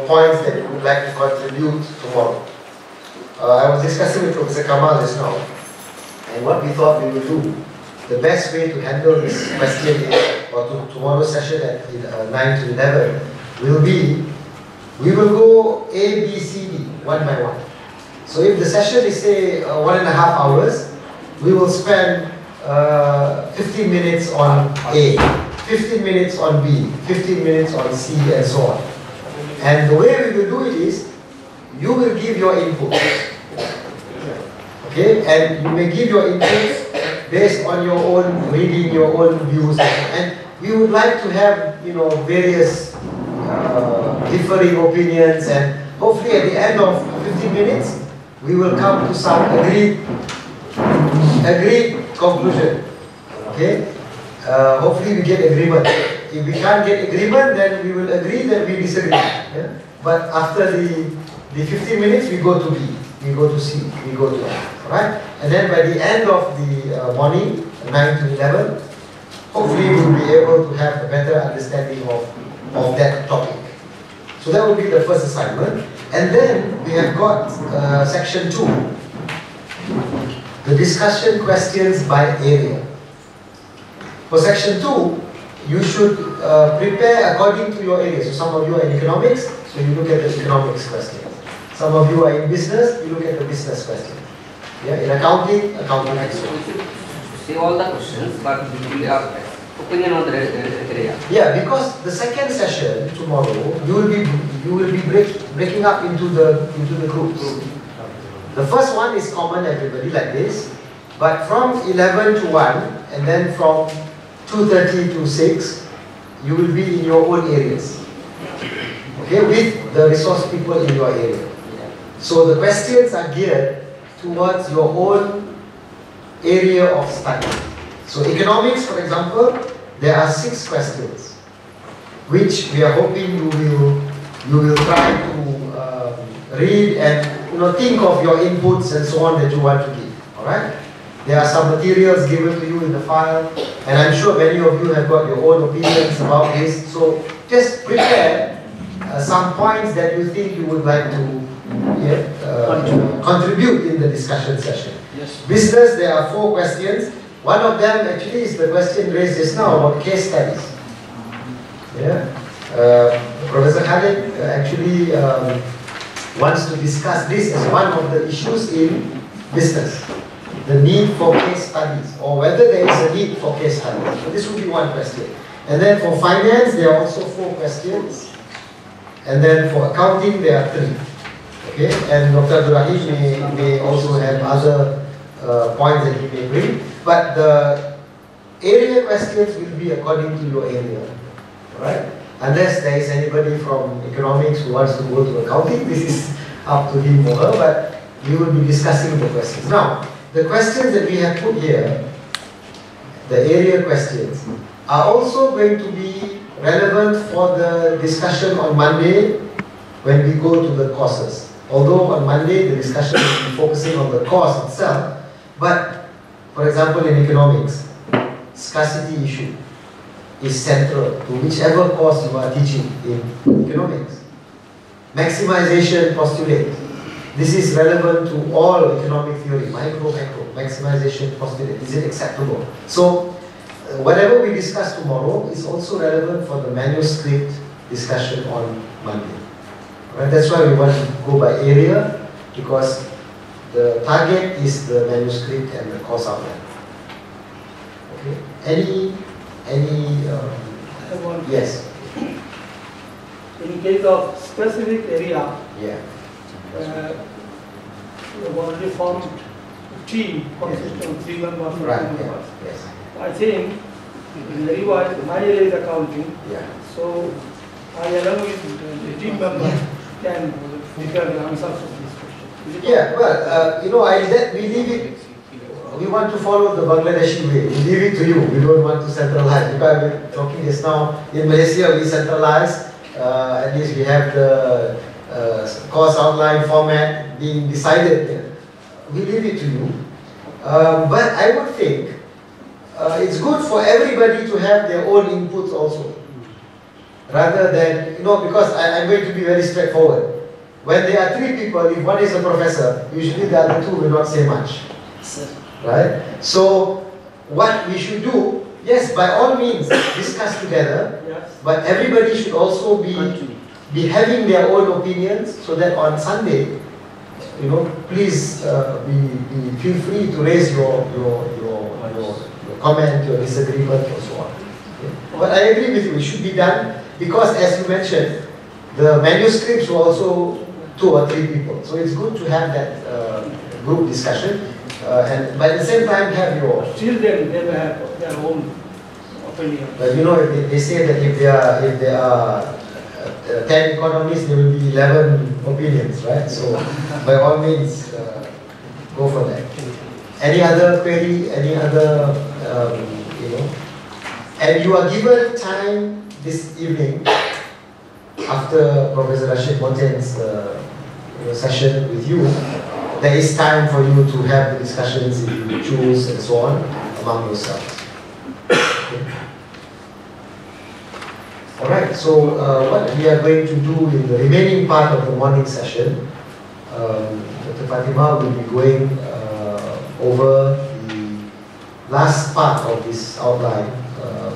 points that you would like to contribute tomorrow. I was discussing with Professor Kamal just now, and what we thought we would do. The best way to handle this question is, or tomorrow's session at 9 to 11, will be, we will go A, B, C, D, one by one. So if the session is, say, 1.5 hours, we will spend 15 minutes on A, 15 minutes on B, 15 minutes on C, and so on. And the way we will do it is, you will give your input. Okay? And you may give your inputs based on your own reading, your own views. And we would like to have, various differing opinions, and hopefully at the end of 15 minutes, we will come to some agreed conclusion. Okay? Hopefully we get agreement. If we can't get agreement, then we will agree that we disagree. Yeah? But after the 15 minutes, we go to B, we go to C, we go to F. Right? And then by the end of the morning, 9 to 11, hopefully we will be able to have a better understanding of that topic. So that will be the first assignment. And then we have got section 2, the discussion questions by area. For section 2, you should prepare according to your area. So some of you are in economics, so you look at the economics questions. Some of you are in business, you look at the business questions. Yeah, in accounting and so on. We should say all the questions, but we will have opinion on the area. Yeah, because the second session tomorrow, you will be breaking up into the groups. The first one is common everybody like this, but from 11 to 1, and then from 2:30 to 6, you will be in your own areas. Okay, with the resource people in your area. So the questions are geared towards your own area of study. So economics, for example, there are 6 questions, which we are hoping you will try to read and think of your inputs and so on that you want to give. All right? There are some materials given to you in the file, and I'm sure many of you have got your own opinions about this. So just prepare some points that you think you would like to contribute in the discussion session. Yes. Business, there are 4 questions. One of them actually is the question raised just now about case studies. Yeah. Professor Khalid actually wants to discuss this as one of the issues in business. The need for case studies, or whether there is a need for case studies. So this would be one question. And then for finance, there are also 4 questions. And then for accounting, there are 3. Okay, and Dr. Abdul Hamid may also have other points that he may bring. But the area questions will be according to your area. Alright? Unless there is anybody from economics who wants to go to accounting, this is up to him or her, but we will be discussing the questions. Now, the questions that we have put here, the area questions, are also going to be relevant for the discussion on Monday when we go to the courses. Although on Monday the discussion will be focusing on the course itself, but for example in economics, scarcity issue is central to whichever course you are teaching in economics. Maximization postulate. This is relevant to all economic theory, micro, macro, maximization postulate. Is it acceptable? So, whatever we discuss tomorrow is also relevant for the manuscript discussion on Monday. Right? That's why we want to go by area, because the target is the manuscript and the course outline. Okay. Any yes. In case of specific area, Yeah. We have already formed a team consisting of 3 members. Right. Yeah. Yes. I think in the revised, my area is accounting. Yeah. So I along with the team members can prepare the answers to this question. Yeah. Well, we leave it. We want to follow the Bangladeshi way. We leave it to you. We don't want to centralize. Because we're talking just now in Malaysia, we centralize. At least we have the course outline format being decided. We leave it to you. But I would think it's good for everybody to have their own inputs also. rather than, because I'm going to be very straightforward. When there are 3 people, if one is a professor, usually the other 2 will not say much. Right? So, what we should do, yes, by all means, discuss together, but everybody should also be having their own opinions, so that on Sunday, please feel free to raise your comment, your disagreement, or so on. Okay? But I agree with you, it should be done, because as you mentioned, the manuscripts were also 2 or 3 people. So it's good to have that group discussion, but at the same time have your... Still they will have their own opinion. But they say that if there are 10 economists, there will be 11 opinions, right? So by all means, go for that. Any other query, any other, and you are given time this evening after Professor Rashid Moten's session with you. There is time for you to have the discussions if you choose and so on among yourselves. Okay. Alright, so what we are going to do in the remaining part of the morning session, Dr. Fatima will be going over the last part of this outline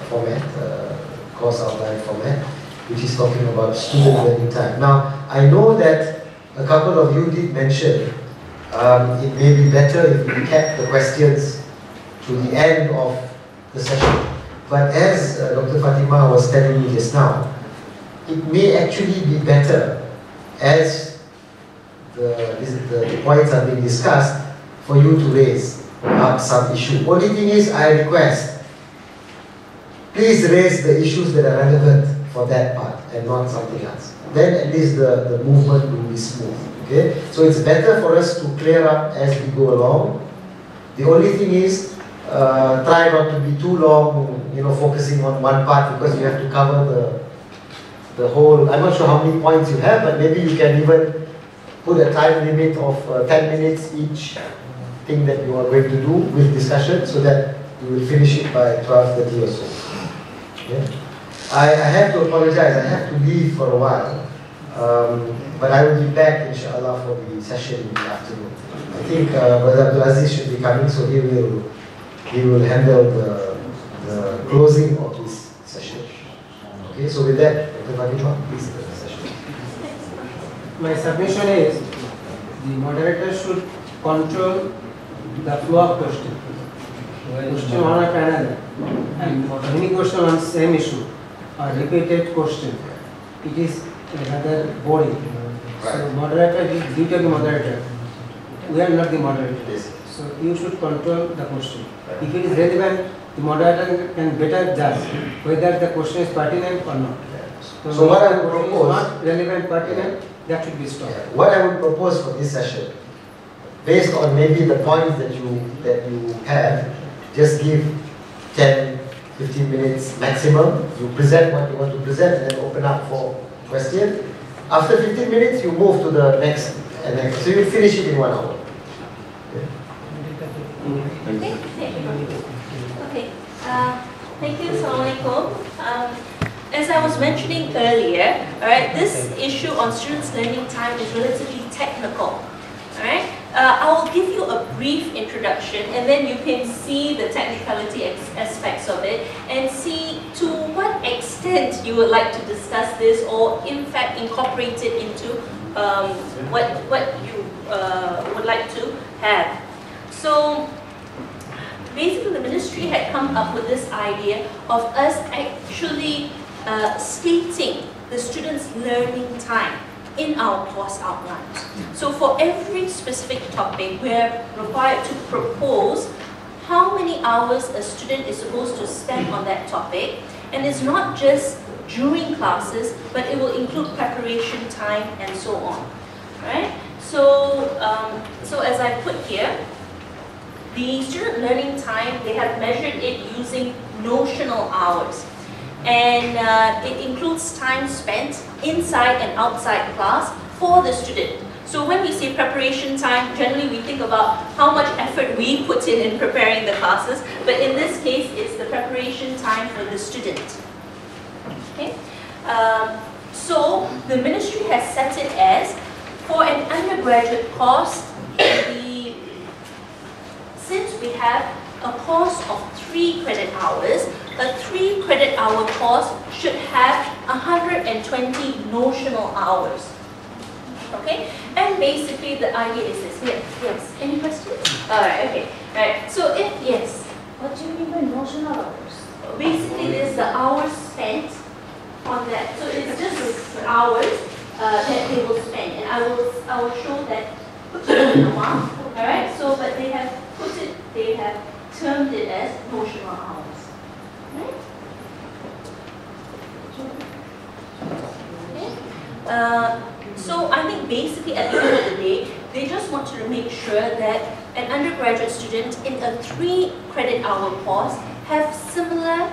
format, course outline format, which is talking about student learning time. Now, I know that a couple of you did mention it may be better if we kept the questions to the end of the session. But as Dr. Fatima was telling me just now, it may actually be better as the points are being discussed for you to raise up some issue. Only thing is, I request, please raise the issues that are relevant for that part and not something else. Then at least the movement will be smooth. Okay? So it's better for us to clear up as we go along. The only thing is, try not to be too long, focusing on one part, because you have to cover the whole. I'm not sure how many points you have, but maybe you can even put a time limit of 10 minutes each thing that you are going to do with discussion, so that you will finish it by 12:30 or so. Yeah? I have to apologize, I have to leave for a while, but I will be back inshallah for the session in the afternoon. I think Brother Abdul Aziz should be coming, so he will handle the closing of this session. Okay, so with that, Dr. Fatima, please the session. My submission is the moderator should control the flow of question. Question one after another, and any question on same issue or repeated question, it is rather boring. So moderator is due to the moderator. We are not the moderator. Yes. So you should control the question. If it is relevant, the moderator can better judge whether the question is pertinent or not. So what I would propose propose, not relevant, pertinent, that should be stopped. What I would propose for this session, based on maybe the points that you have, just give 10-15 minutes maximum. You present what you want to present and then open up for question. After 15 minutes, you move to the next, so you finish it in 1 hour. Okay. Thank you. Assalamualaikum. As I was mentioning earlier, this issue on students' learning time is relatively technical. I will give you a brief introduction, and then you can see the technicality aspects of it and see to what extent you would like to discuss this, or in fact incorporate it into what you would like to have. So basically, the ministry had come up with this idea of us actually stating the students' learning time in our course outlines. So for every specific topic, we are required to propose how many hours a student is supposed to spend on that topic, and it's not just during classes, but it will include preparation time and so on. Right? So, so as I put here, the student learning time, they have measured it using notional hours. And it includes time spent inside and outside class for the student. So when we say preparation time, generally we think about how much effort we put in preparing the classes, but in this case, it's the preparation time for the student. Okay? So the ministry has set it as, for an undergraduate course, since we have a course of 3 credit hours, a 3 credit hour course should have 120 notional hours. Okay, and basically the idea is this. Yes. Any questions? Alright, okay. Right. So if yes. What do you mean by notional hours? Basically it is the hours spent on that. So it's just hours that they will spend. And I will show that in a while. Alright, so but they have termed it as notional hours. Right? Okay. So I think basically at the end of the day, they just want to make sure that an undergraduate student in a 3 credit hour course have similar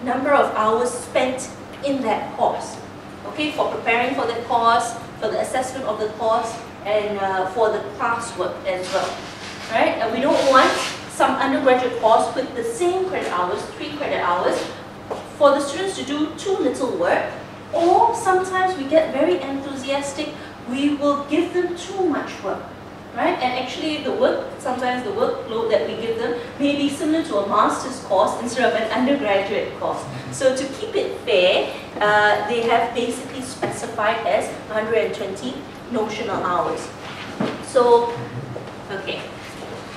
number of hours spent in that course. Okay, for preparing for the course, for the assessment of the course, and for the classwork as well. Right? And we don't want some undergraduate course with the same credit hours, 3 credit hours, for the students to do too little work. Or sometimes we get very enthusiastic, we will give them too much work, right? And actually sometimes the workload that we give them may be similar to a master's course instead of an undergraduate course. So to keep it fair, they have basically specified as 120 notional hours. So, okay.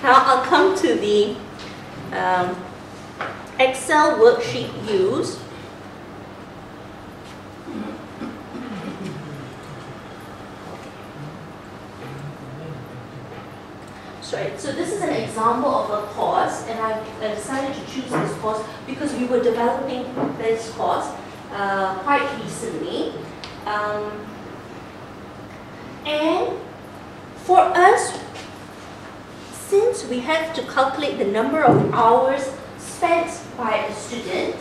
Now I'll come to the Excel worksheet used. Right. So this is an example of a course, and I decided to choose this course because we were developing this course quite recently. And for us, since we have to calculate the number of hours spent by a student,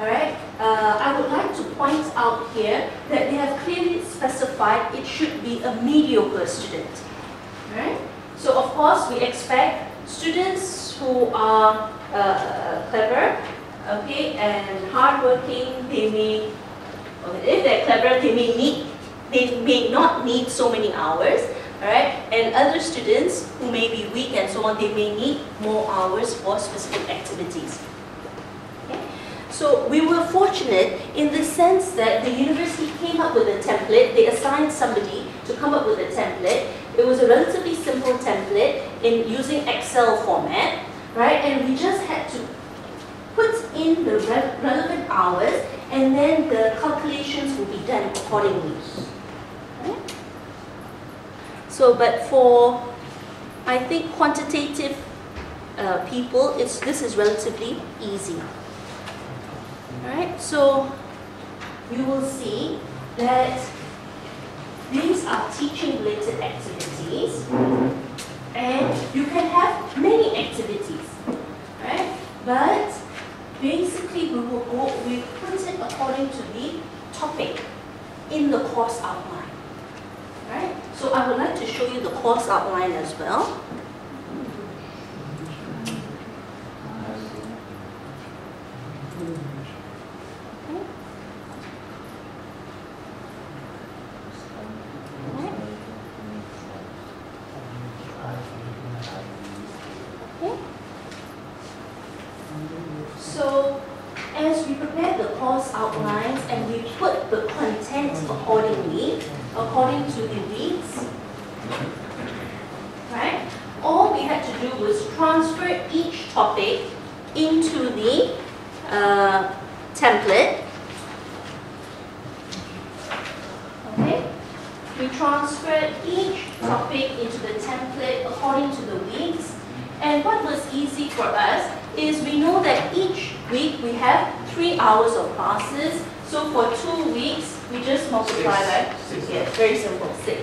alright, I would like to point out here that they have clearly specified it should be a mediocre student. Alright? So of course we expect students who are clever, okay, and hardworking. They may, if they're clever, they may not need so many hours, alright. And other students who may be weak and so on, they may need more hours for specific activities. Okay? So we were fortunate in the sense that the university came up with a template. They assigned somebody to come up with a template. It was a relatively simple template in using Excel format, right? And we just had to put in the relevant hours, and then the calculations will be done accordingly. Okay? So, but for, I think, quantitative people, this is relatively easy. Alright, so you will see that these are teaching-related activities, and you can have many activities, right? But basically, we put it according to the topic in the course outline, right? So I would like to show you the course outline as well. So, as we prepare the course outlines and we put the content accordingly, according to the weeks, right? All we had to do was transfer each topic into the template. Okay? We transferred each topic into the template according to the weeks. And what was easy for us is we know that each week we have 3 hours of classes. So for 2 weeks, we just multiply by 6. Yeah, very simple, 6.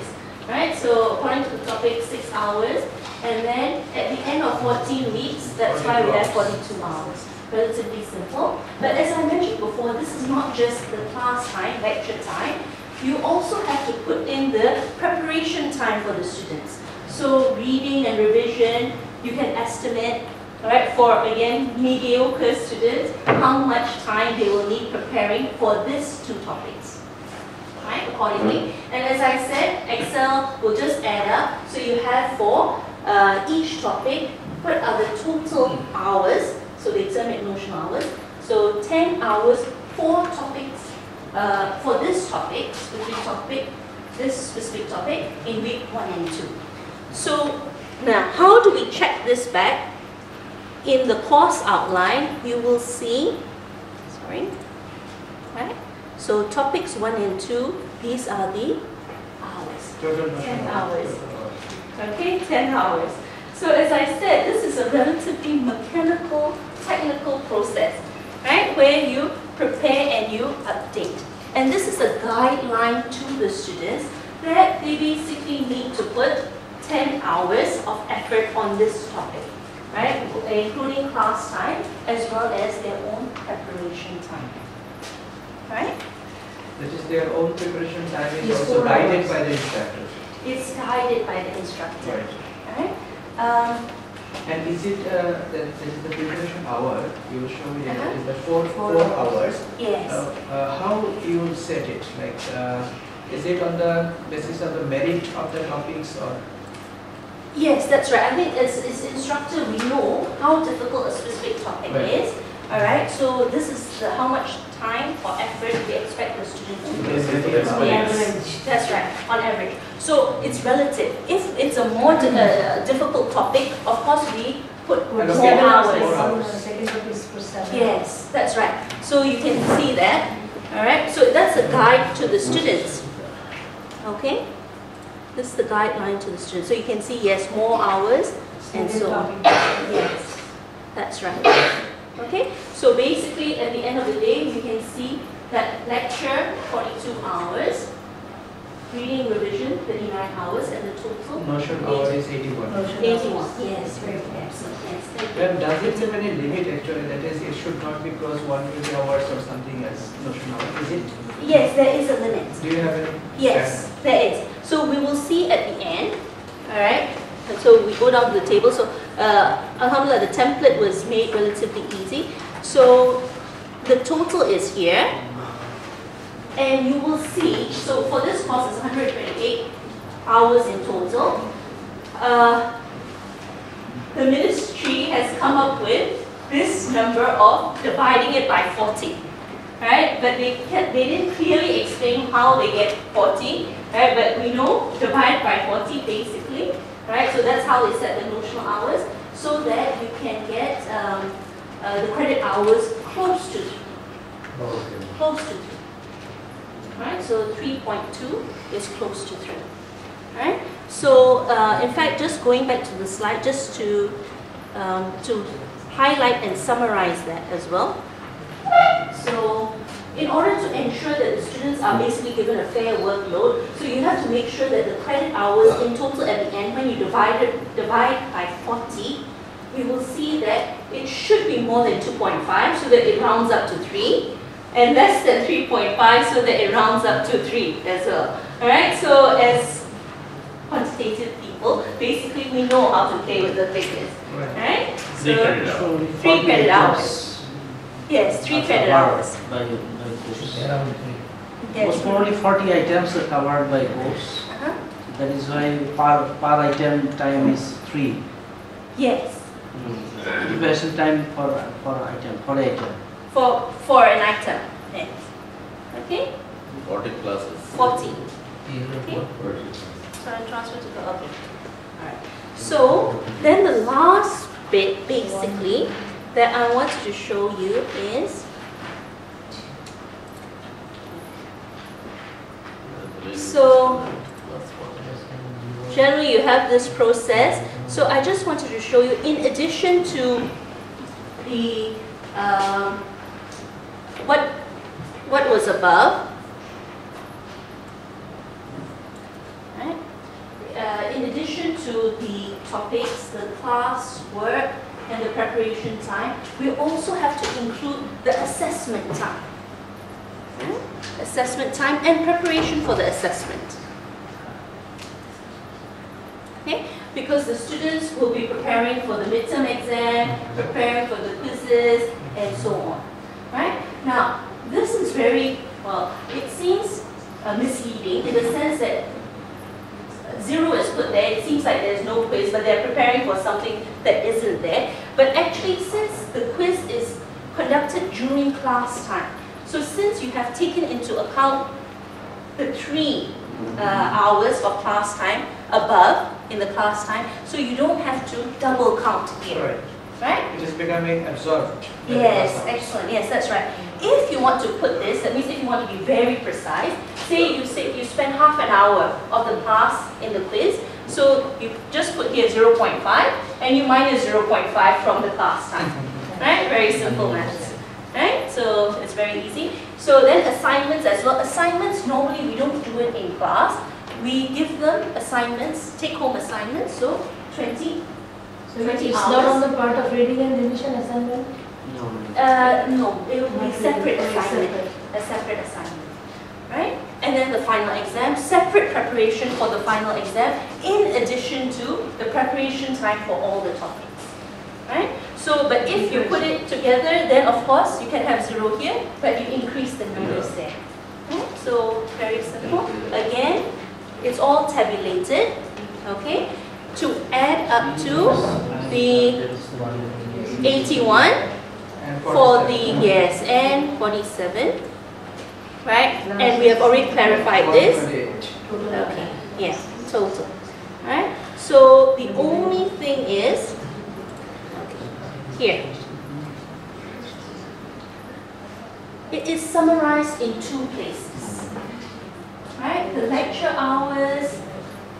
Right? So according to the topic, 6 hours. And then at the end of 14 weeks, that's why we have 42 hours. Relatively simple. But as I mentioned before, this is not just the class time, lecture time. You also have to put in the preparation time for the students. So reading and revision, you can estimate Alright, for again, mediocre students, how much time they will need preparing for these two topics. Right, accordingly. And as I said, Excel will just add up. So you have for each topic, what are the total hours? So they term it notional hours. So 10 hours, 4 topics for this topic, this specific topic in week 1 and 2. So now, how do we check this back? In the course outline, you will see, right? So topics 1 and 2, these are the hours. 10 hours. Okay, 10 hours. So as I said, this is a relatively mechanical, technical process, right? Where you prepare and you update. And this is a guideline to the students that they basically need to put 10 hours of effort on this topic, right? Including class time as well as their own preparation time, right? That is their own preparation time is also guided by the instructor. It's guided by the instructor, right? And is it that is the preparation hour you will show me that is the 4 hours? Yes. How you will set it? Like, is it on the basis of the merit of the topics or? Yes, that's right. I think as instructor, we know how difficult a specific topic is. All right. So this is how much time or effort we expect the student to do. The average. That's right. On average. So it's relative. If it's a more difficult topic, of course we put more hours. Yes, that's right. So you can see that. All right. So that's a guide to the students. Okay. This is the guideline to the students. So you can see, yes, more hours and so on. Yes, that's right. Okay, so basically at the end of the day, you can see that lecture, 42 hours, reading revision, 39 hours, and the total? Notion hour is 81. 81, yes, very good. Excellent. Yes, thank you. Well, does it have any limit actually? That is, it should not be close 120 hours or something as notion hour, is it? Yes, there is a limit. Do you have any? Yes, there is. So we will see at the end, all right? And so we go down to the table. So alhamdulillah, the template was made relatively easy. So the total is here. And you will see, so for this course it's 128 hours in total. The ministry has come up with this number of dividing it by 40. Right? But they didn't clearly explain how they get 40, right? But we know divide by 40 basically, right? So that's how they set the notional hours, so that you can get the credit hours close to 3. Close to 3. Right? So 3.2 is close to 3. Right? So in fact, just going back to the slide, just to highlight and summarize that as well. So, in order to ensure that the students are basically given a fair workload, so you have to make sure that the credit hours in total at the end, when you divide by 40, you will see that it should be more than 2.5 so that it rounds up to 3, and less than 3.5 so that it rounds up to 3 as well. Alright, so as quantitative people, basically we know how to play with the figures. Right? So, 3 credit hours. Yes, 3 credit hours. By course. Yes. Most probably 40 items are covered by course. That is why per item time is 3. Yes. Preparation time for item. For an item. Yes. Okay? 40 classes. 40. Okay. So I transfer to the other. Alright. So then the last bit basically that I want to show you is so generally you have this process. So I just wanted to show you, in addition to the what was above, right? In addition to the topics, the class work, and the preparation time, we also have to include the assessment time. Assessment time and preparation for the assessment. Okay? because the students will be preparing for the midterm exam, preparing for the quizzes, and so on. Right? Now, this is very, well, it seems misleading in the sense that 0 is put there, it seems like there's no quiz, but they're preparing for something that isn't there. But actually, since the quiz is conducted during class time, so since you have taken into account the 3 hours of class time above in the class time, so you don't have to double count here. Right? It is becoming absorbed. Yes, excellent. Yes, that's right. If you want to put this, that means if you want to be very precise, say you spend half an hour of the class in the quiz, so you just put here 0.5 and you minus 0.5 from the class time. Right? Very simple maths. Right? So it's very easy. So then assignments as well. Assignments, normally we don't do it in class. We give them assignments, take-home assignments, so 20 So it's hours. not on the part of reading and revision assignment? No, it will be separate assignment. A separate assignment. Right? And then the final exam, separate preparation for the final exam, in addition to the preparation time for all the topics. Right? So, but if you put it together, then of course you can have 0 here, but you increase the numbers there. Right? So, very simple. Again, it's all tabulated. Okay? To add up to the 81 for the, yes, and 47, right? And we have already clarified this. Okay, yes, total, right? So the only thing is, here, it is summarized in 2 places, right? The lecture hours,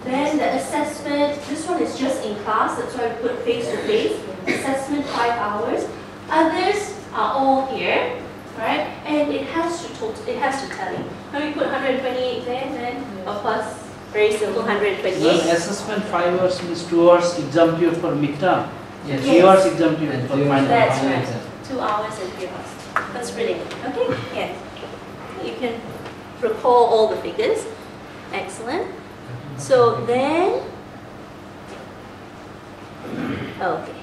then the assessment, this one is just in class, that's why we put face-to-face. Assessment 5 hours. Others are all here, right? And it has to tell you. Now we put 128 there, then of course, very simple, 128. Well, assessment 5 hours means 2 hours exam period for midterm. Yes. 3 hours exam period for final. That's right. 2 hours and 3 hours. That's brilliant. Okay, yes. You can recall all the figures. Excellent. So then, okay.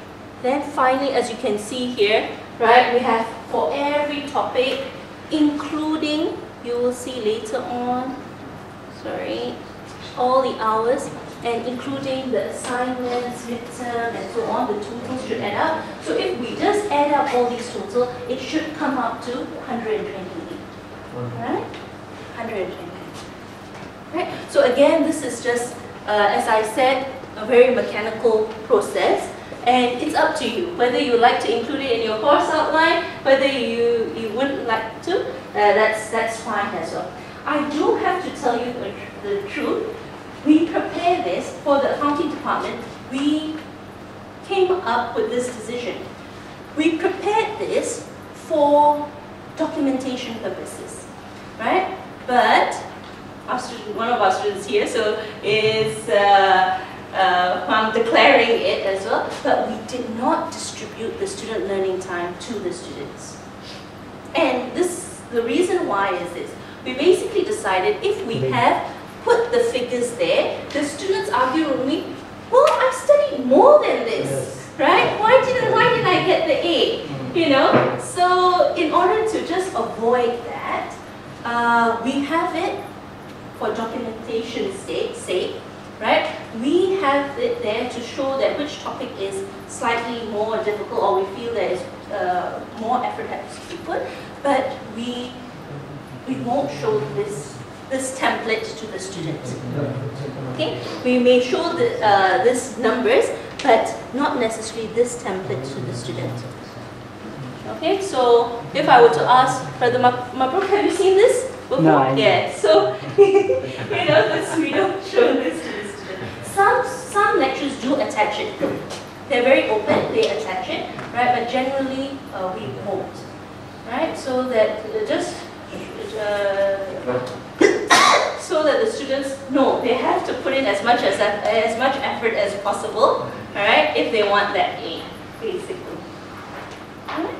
Then finally, as you can see here, right, we have for every topic, including, you will see later on, sorry, all the hours, and including the assignments, midterm, and so on, the totals should add up. So if we just add up all these totals, it should come up to 128, right? 128. Right? So again, this is just, as I said, a very mechanical process, and it's up to you whether you like to include it in your course outline, whether you wouldn't like to. That's fine as well. I do have to tell you the truth. We prepared this for the accounting department. We came up with this decision. We prepared this for documentation purposes, right? But our student, one of our students here, so is I'm declaring it as well, but we did not distribute the student learning time to the students. And the reason why is this. We basically decided if we have put the figures there, the students argue with me, well, I've studied more than this, right? Why did I get the A? You know? So in order to just avoid that, we have it for documentation's sake, right? We have it there to show that which topic is slightly more difficult, or we feel there is more effort has to be put, but we won't show this template to the students. Okay, we may show this numbers, but not necessarily this template to the student. Okay, so if I were to ask Brother Mabruk, have you seen this before? No. Yeah, so you know, we don't show this to the student. Some lectures do attach it. They're very open, they attach it, right? But generally, we won't, right? So that so that the students know they have to put in as much effort as possible, all right? If they want that A, basically. All right?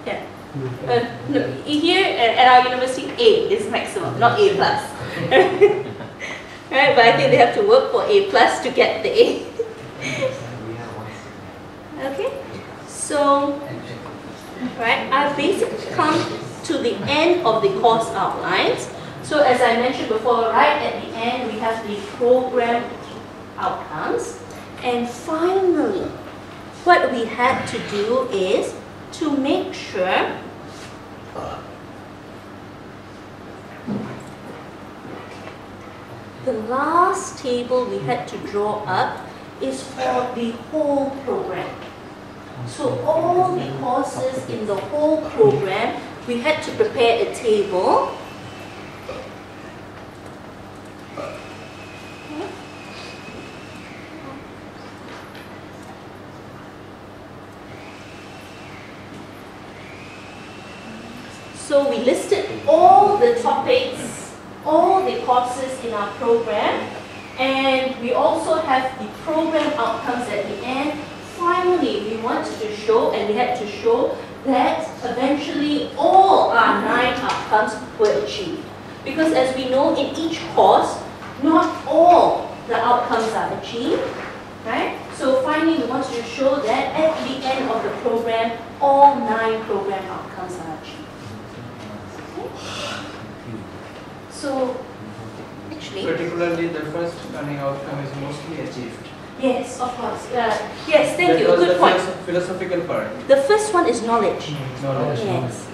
Yeah. No, here at our university, A is maximum, not A plus. Right, but I think they have to work for A plus to get the A. Okay, so, right, I've basically come to the end of the course outlines. So as I mentioned before, right at the end we have the program outcomes. And finally, what we had to do is to make sure the last table we had to draw up is for the whole program. So all the courses in the whole program, we had to prepare a table. So we listed all the topics, all the courses in our program, and we also have the program outcomes at the end. Finally, we wanted to show, and we had to show, that eventually all our 9 outcomes were achieved. Because as we know, in each course, not all the outcomes are achieved, right? So finally, we wanted to show that at the end of the program, all 9 program outcomes are achieved. So, actually, particularly the first learning outcome is mostly achieved. yes, of course. Yes, thank you. That was Good the point. philosophical part. The first one is knowledge. Knowledge. Yes,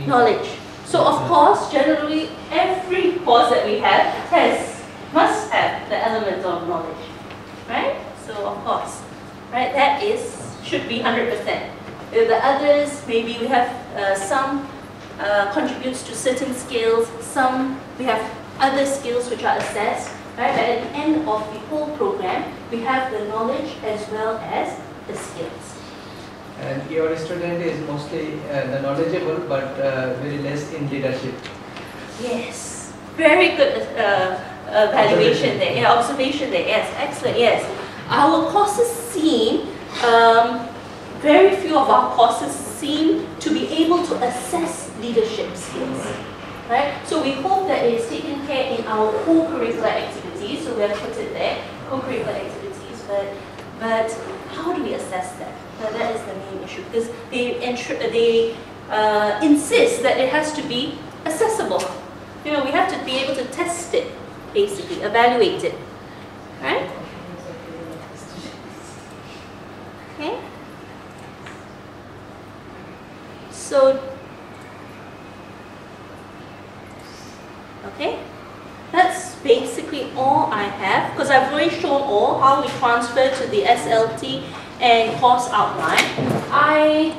knowledge. So, of course, generally, every course that we have must have the element of knowledge, right? So, of course, right, that should be 100%. The others, maybe we have some contributes to certain skills, some we have other skills which are assessed, right? But at the end of the whole program, we have the knowledge as well as the skills. And your student is mostly knowledgeable, but very less in leadership. Yes, very good evaluation there, yeah, observation there, yes, excellent, yes. Our courses seem, very few of our courses seem to be able to assess leadership skills, right? So we hope that it is taken care in our co-curricular activities, so we have put it there, co-curricular activities, but how do we assess that? That is the main issue, because they insist that it has to be accessible. You know, we have to be able to test it, basically, evaluate it, right? Okay. So, okay, that's basically all I have, because I've already shown all how we transfer to the SLT and course outline. I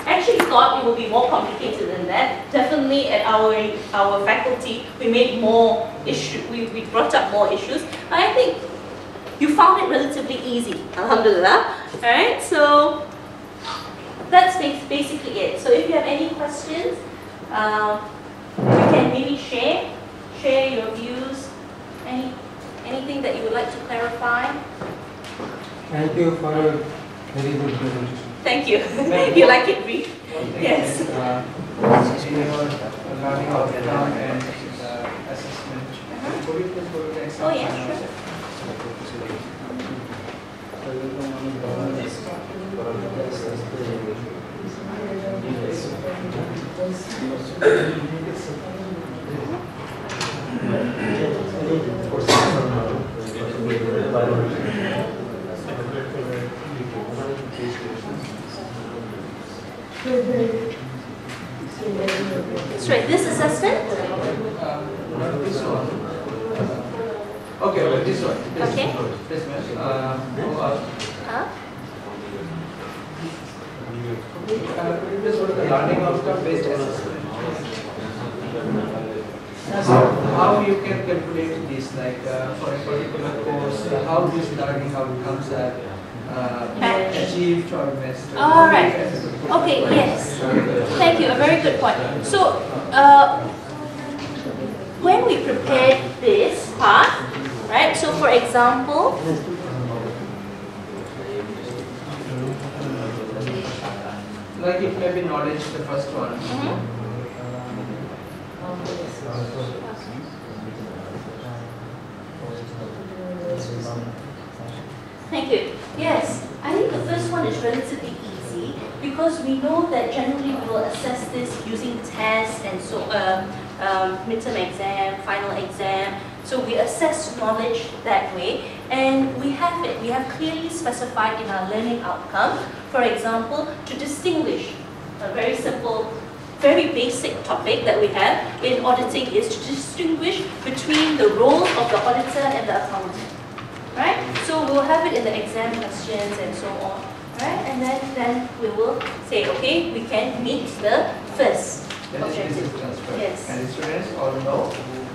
actually thought it would be more complicated than that. Definitely at our faculty, we made more issues, we brought up more issues. I think you found it relatively easy, alhamdulillah. Alright, so that's basically it. So if you have any questions, we can maybe share your views, anything that you would like to clarify. Thank you for a very good presentation. Thank you. You like it brief? Yes. In your learning outcome and assessment. Could you please go to the next Oh yeah, sure. That's right. This assessment? This one. Okay, well, this one. Okay. This one. Huh? Could you please go to the learning outcome based assessment? How you can calculate this, like for a particular course, how these learning outcomes are achieved or missed? All right. Okay, yes. Thank you. A very good point. So, when we prepared this part, right? So, for example, like it may be knowledge, the first one. Thank you. Yes, I think the first one is relatively easy because we know that generally we will assess this using tests and so midterm exam, final exam. So we assess knowledge that way, and we have it. We have clearly specified in our learning outcome, for example, to distinguish a very simple, very basic topic that we have in auditing is to distinguish between the role of the auditor and the accountant. Right? So we'll have it in the exam questions and so on. Right? And then we will say, okay, we can meet the first objective. Yes. And the students all know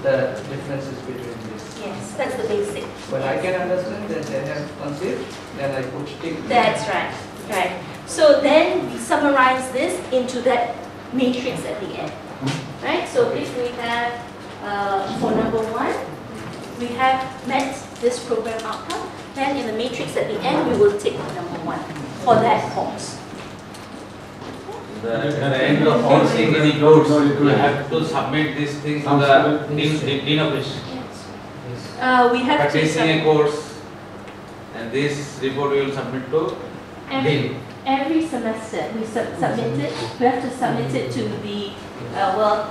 the differences between this. Yes, that's the basic. When I can understand that they have conceived, then I put tick. That's right. Right. So then we summarize this into that matrix at the end. Right? So if we have, for number 1, we have met this program outcome, then in the matrix at the end, we will tick number 1 for that course. The end of all things in the course, you have to submit this thing to the dean office. We have to Practicing a course, and this report we will submit to dean. Every semester we submit it. We have to submit it to the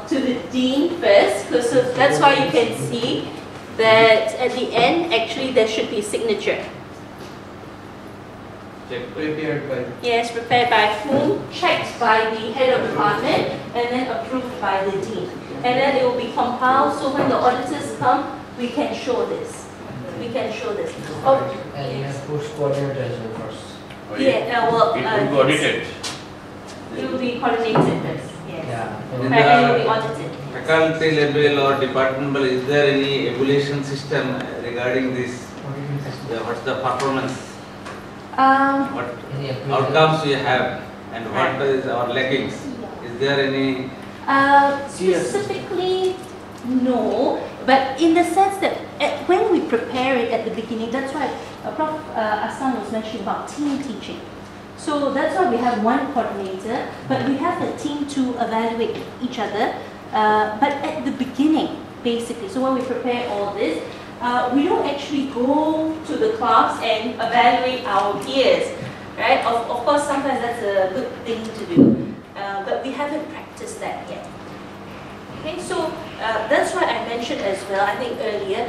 to the dean first, because so that's why you can see that at the end actually there should be a signature. Prepared by. Yes, prepared by whom, checked by the head of department, and then approved by the dean. And then it will be compiled, so when the auditors come, we can show this. We can show this. Oh, And you have post coordinator as well first. yeah, well, It will be audited. it will be coordinated first. Yes. Yeah. In Right, and it will the be audited. faculty level or departmental, is there any evaluation system regarding this? What's the performance? What outcomes we have and what is our lackings? Is there any? Specifically, no, but in the sense that when we prepare it at the beginning, that's why Prof. Aslan was mentioning about team teaching. So that's why we have one coordinator, but we have a team to evaluate each other. But at the beginning, basically, so when we prepare all this, we don't actually go to the class and evaluate our peers, right? Of course, sometimes that's a good thing to do, but we haven't practiced that yet. Okay, so that's why I mentioned as well, I think earlier,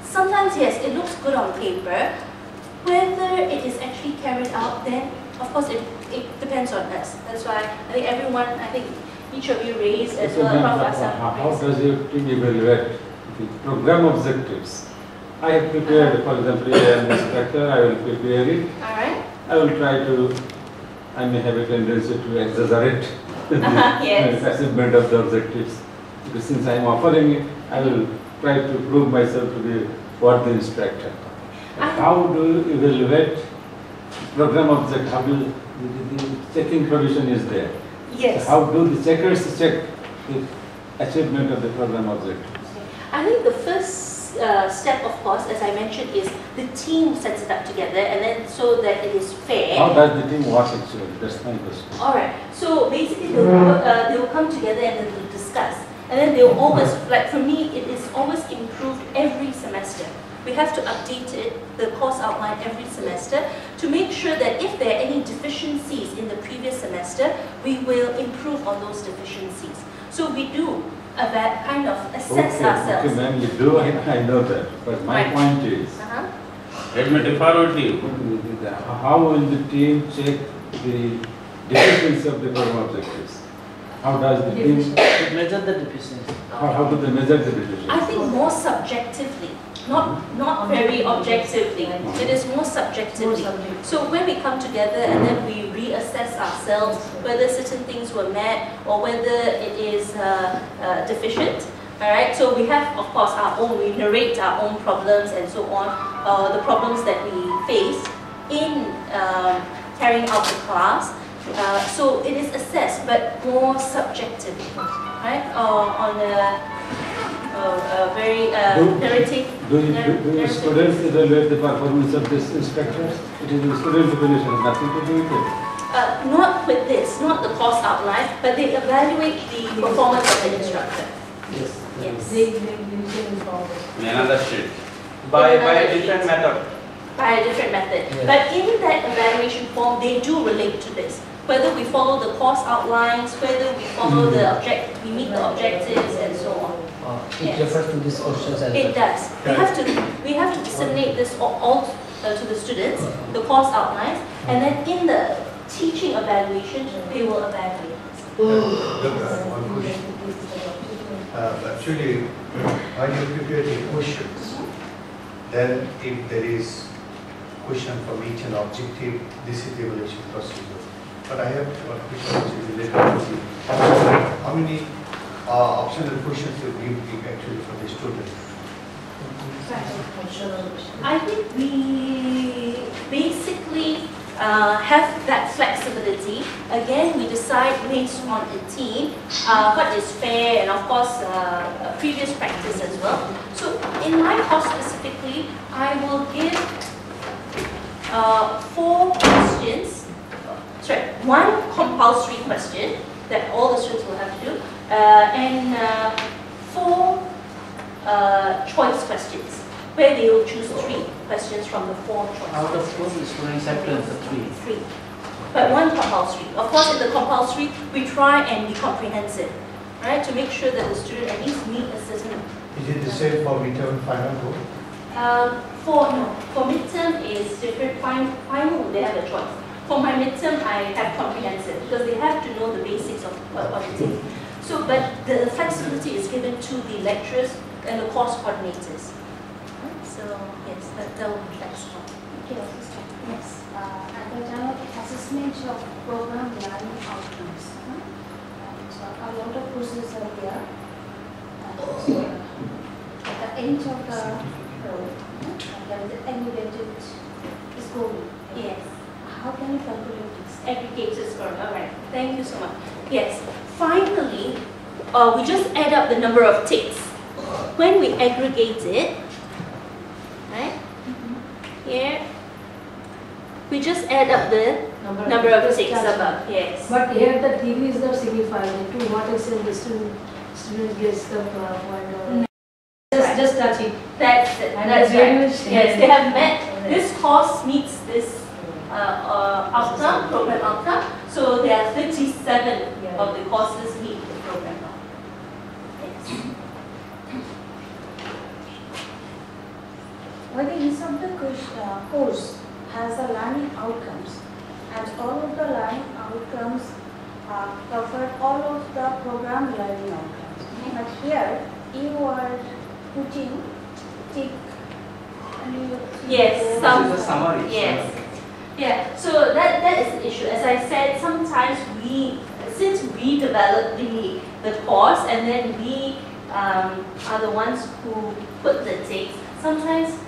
sometimes yes, it looks good on paper. Whether it is actually carried out, then of course it depends on us. That's why I think everyone, I think each of you raised as well. How does your team evaluate the program objectives? I have prepared, for example, an instructor, I will prepare it. Alright. I will try to, I may have a tendency to exaggerate Yes. the achievement of the objectives. Because since I am offering it, I will try to prove myself to be what the instructor. How do you evaluate program object? How do the checking provision is there? Yes. How do the checkers check the achievement of the program objectives? I think the first step, of course, as I mentioned, is the team sets it up together, and then so that it is fair. How does the team work actually? That's my question. All right. So basically, they'll come together and then they'll discuss, and then they'll always, like for me, it is always improved every semester. We have to update it, the course outline every semester, to make sure that if there are any deficiencies in the previous semester, we will improve on those deficiencies. So we do that kind of assess ourselves. Okay, ma'am, you do, I know that. But my point is, Let me defer with you. how will the team check the deficiency of the program objectives? How does the team Measure the deficiency. how do they measure the deficiency? I think more subjectively, not very objectively. It is more subjectively. So when we come together and then we reassess ourselves whether certain things were met or whether it is deficient. All right. So we have, of course, our own. We narrate our own problems and so on. The problems that we face in carrying out the class. So it is assessed, but more subjectively, right? On a very narrative. Do the students evaluate the performance of these instructors? It is the student evaluation, nothing to do with it. Not with this, not the course outline, but they evaluate the performance of the instructor. Yes. Yes. They involved. In another sheet. By a different method. by a different method. Yes. But in that evaluation form, they do relate to this. Whether we follow the course outlines, whether we follow we meet the objectives, and so on. It refers to these questions as It does. We have to disseminate this all to the students, the course outlines, and then in the teaching evaluation, they will evaluate. One question. Actually, when you prepare the questions, then if there is question from each and objective, this is the evaluation procedure. But I have one question which is related to how many optional questions you give actually for the student? I think we basically have that flexibility. Again, we decide based on the team what is fair, and of course previous practice as well. So in my course specifically, I will give 4 questions. Sorry, 1 compulsory question that all the students will have to do, and 4 choice questions, where they will choose 3 questions from the 4 choices. Out of 4, the students have to answer 3. 3. But 1 compulsory. Of course, in the compulsory, we try and be comprehensive, right? To make sure that the student at least meet a certain. Is it the same for midterm and final goal? For midterm is different. Final, they have a choice. For my midterm, I have comprehensive because they have to know the basics of what it is. So, but the flexibility is given to the lecturers and the course coordinators. So, yes, that will be flexible. Okay, Yes. at the time of assessment of program learning outcomes, so a lot of courses are there. So, at the end of the road, there is an aggregated scoring. Yes. How can you calculate this? Aggregated scoring. All right. Thank you so much. Yes. Finally, we just add up the number of ticks. When we aggregate it, right? Here, we just add up the number of ticks above. Yes. But here the degrees are signified. To what extent the student gets the point or just touching. That's it. And That's very right. much- Yes, they have met. This course meets this outcome, program outcome. So there are 37 of the courses meet the program outcome. Yes. Whether each of the course has the learning outcomes, and all of the learning outcomes cover all of the program learning outcomes. But here you are putting tick. Yes, This some. is a summary. Yes. Yeah. So that is the issue. As I said, sometimes since we develop the course and then we are the ones who put the ticks. Sometimes,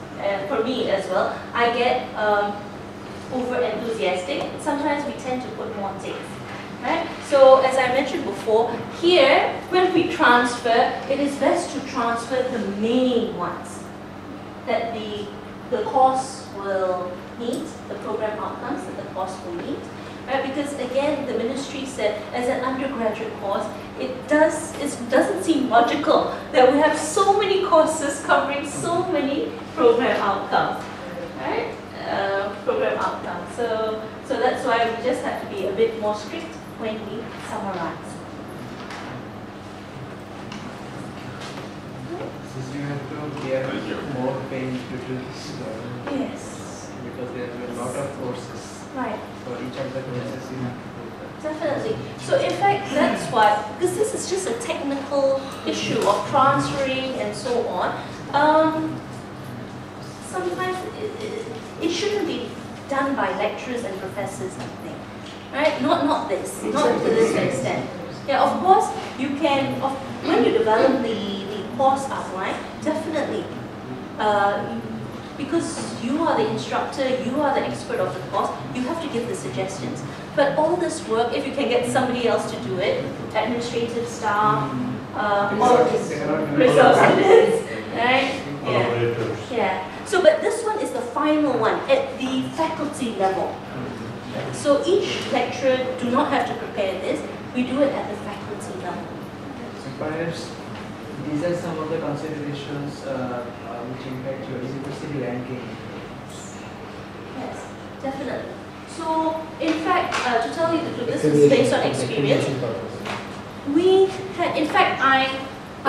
for me as well, I get over enthusiastic. Sometimes we tend to put more ticks. Right? So as I mentioned before, here when we transfer, it is best to transfer the main ones that the course will meet, the program outcomes that the course will meet. Right? Because again, the ministry said as an undergraduate course, it doesn't seem logical that we have so many courses covering so many program outcomes. Right? Program outcomes. So that's why we just have to be a bit more strict when we summarize. So you have to give more pain to do this. Yes. Because there are a lot of courses. Right. For each of the courses you have to do that. Definitely. So in fact, that's why, because this is just a technical issue of transferring and so on. Sometimes it shouldn't be done by lecturers and professors, I think. Right? Not to this extent. Yeah, of course, you can, when you develop the course outline, definitely, because you are the instructor, you are the expert of the course, you have to give the suggestions. But all this work, if you can get somebody else to do it, administrative staff, all resource students, right? Yeah. Yeah. So, but this one is the final one at the faculty level. So each lecturer do not have to prepare this. We do it at the faculty level. So perhaps these are some of the considerations which impact your university ranking. definitely. So, in fact, to tell you the truth, this is based on experience. We had, in fact, I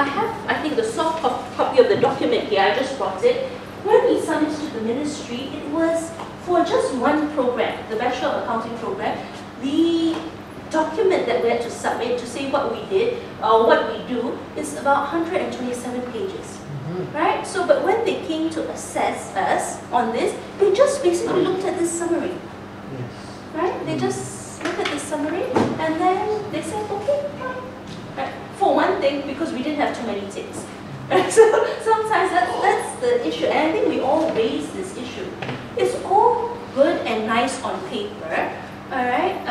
have, I think, the soft copy of the document here. I just brought it. When we submitted to the ministry, it was for just one program, the Bachelor of Accounting program. The document that we had to submit to say what we did or what we do is about 127 pages. Right? So, but when they came to assess us on this, they just basically looked at this summary. Right? They just looked at this summary and then they said, okay, fine. Right? For one thing, because we didn't have too many ticks. Right? So sometimes that's the issue. And I think we all raise this issue. It's all good and nice on paper, alright?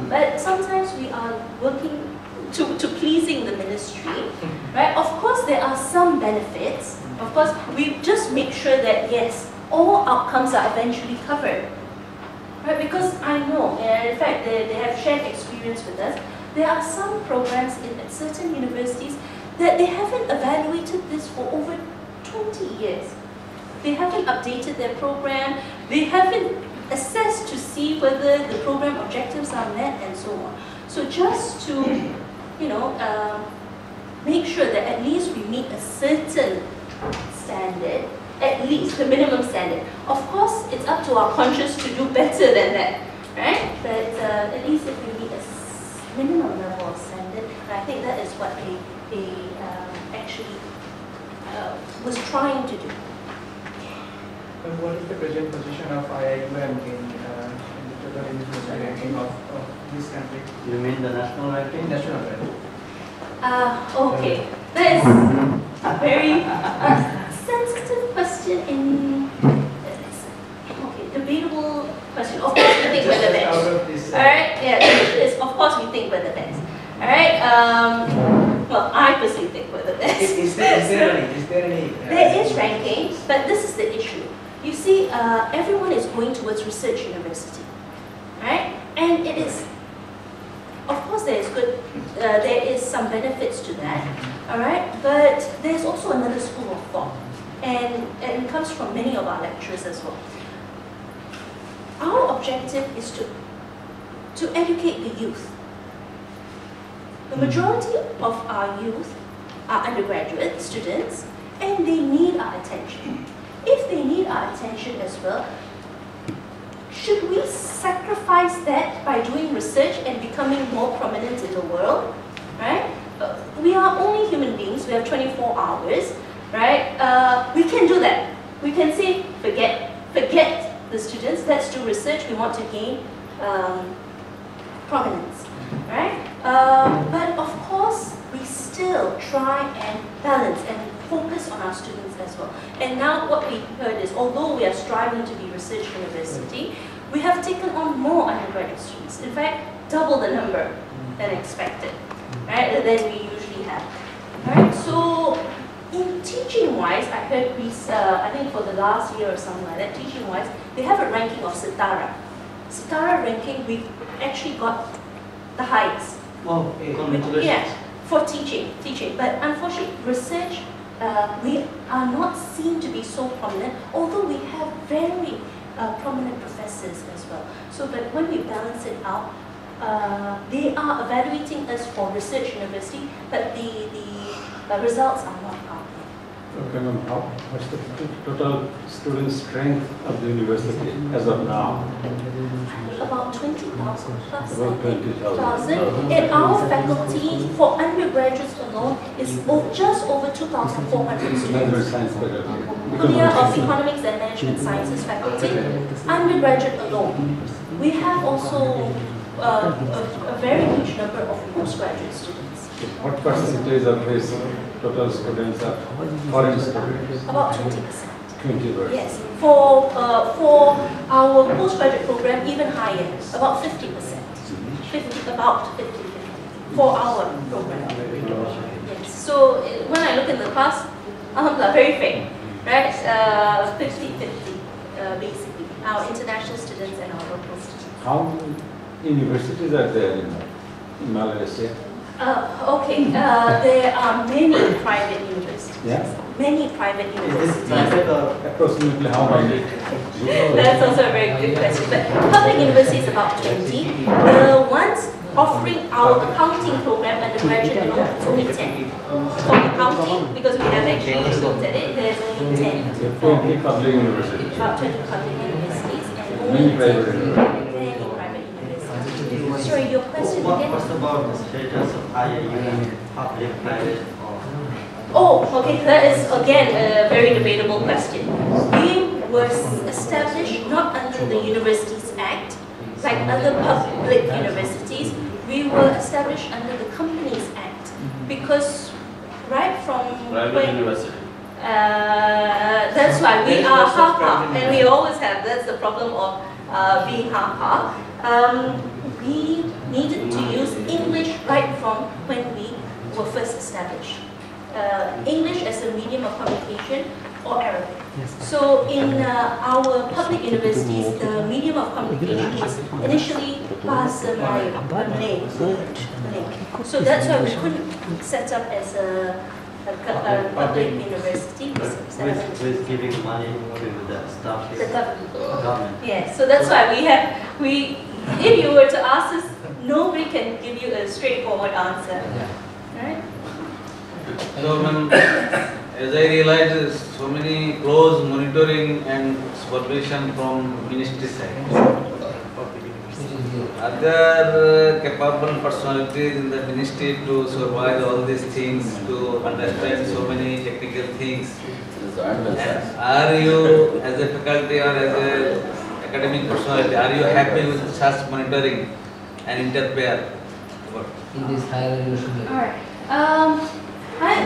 But sometimes we are working to pleasing the ministry, right? Of course, there are some benefits. Of course, we just make sure that, yes, all outcomes are eventually covered. Right? Because I know, and in fact, they have shared experience with us, there are some programs at certain universities that they haven't evaluated this for over 20 years. They haven't updated their program, they haven't assessed to see whether the program objectives are met and so on. So just to, you know, make sure that at least we meet a certain standard, at least the minimum standard. Of course, it's up to our conscience to do better than that, right? But at least if we meet a minimum level of standard, I think that is what they actually was trying to do. And what is the present position of IIUM in the total university ranking of this country? You mean the national ranking? National ranking. Okay, that is a very sensitive question in, okay, debatable question. Of course we think we're the best. Alright, yeah, the question is, of course we think we're the best. Alright, well, I personally think we're the best. Is there any? There is ranking, but this is the issue. You see, everyone is going towards research university, right? And it is, of course, there is some benefits to that, all right? But there's also another school of thought, and it comes from many of our lecturers as well. Our objective is to educate the youth. The majority of our youth are undergraduate students, and they need our attention. If they need our attention as well, should we sacrifice that by doing research and becoming more prominent in the world, right? We are only human beings, we have 24 hours, right? We can do that. We can say, forget the students, let's do research, we want to gain prominence, right? But of course, we still try and balance and focus on our students as well. And now what we heard is, although we are striving to be research university, we have taken on more undergraduate students. In fact, double the number than expected, right? Than we usually have. Right? So, in teaching-wise, I heard I think for the last year or something like that, teaching-wise, they have a ranking of Setara. Setara ranking, we've actually got the highest. Oh, congratulations. Yeah, for teaching. But unfortunately, research, we are not seen to be so prominent, although we have very prominent professors as well. So, but when we balance it out, they are evaluating us for research university, but the results are not out. Okay, ma'am, what's the total student strength of the university as of now? About 20,000 plus. About 20,000. And our faculty for undergraduates alone is just over 2,400 students. Management science faculty. We are of economics and management sciences faculty, undergraduate alone. We have also a very huge number of postgraduate students. What percentage of these total students are foreign students? About 20%. 20%. Yes. For our postgraduate program, even higher, about 50%. About 50% for our program. Yes. So when I look in the class, very fair, right? 50-50, basically. Our international students and our local students. How many universities are there in Malaysia? Okay, there are many private universities. Yeah. many private universities. Approximately how many? That's also a very good question. But public universities about 20. The ones offering our accounting program undergraduate alone is only 10. For accounting, because we have actually looked at it, there's only 10. 20 public universities. About 20 public universities and Many only 10 private universities. many private universities. Sorry, your question again? What about the status of IIUM, public, private, or? Oh, okay, that is again a very debatable question. We were established not under the Universities Act, like other public universities. We were established under the Companies Act because right from Private university. That's why we are half-half, and we always have. That's the problem of being half-half. We needed to use English right from when we were first established. English as a medium of communication or Arabic. So in our public universities, the medium of communication was initially Bahasa Melayu, Malay. So that's why we couldn't set up as a public university. With giving money to the staff. The government. Yeah, so that's why if you were to ask us, nobody can give you a straightforward answer. Right? So, as I realized, so many close monitoring and supervision from ministry side. Are there capable personalities in the ministry to supervise all these things, to understand so many technical things? And are you, as a faculty or as a academic personality, are you happy with such monitoring and interfere in this higher education? Alright.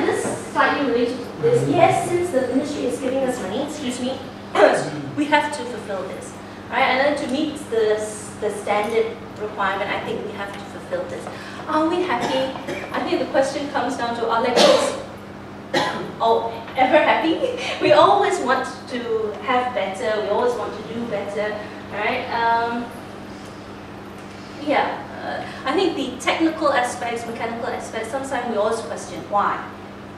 This slightly related to this. Yes, since the ministry is giving us money, excuse me, we have to fulfill this. Alright, and then to meet the standard requirement, I think we have to fulfill this. Are we happy? I think the question comes down to, are lecturers ever happy? We always want to have better, we always want to do better, right? I think the technical aspects, mechanical aspects, sometimes we always question why,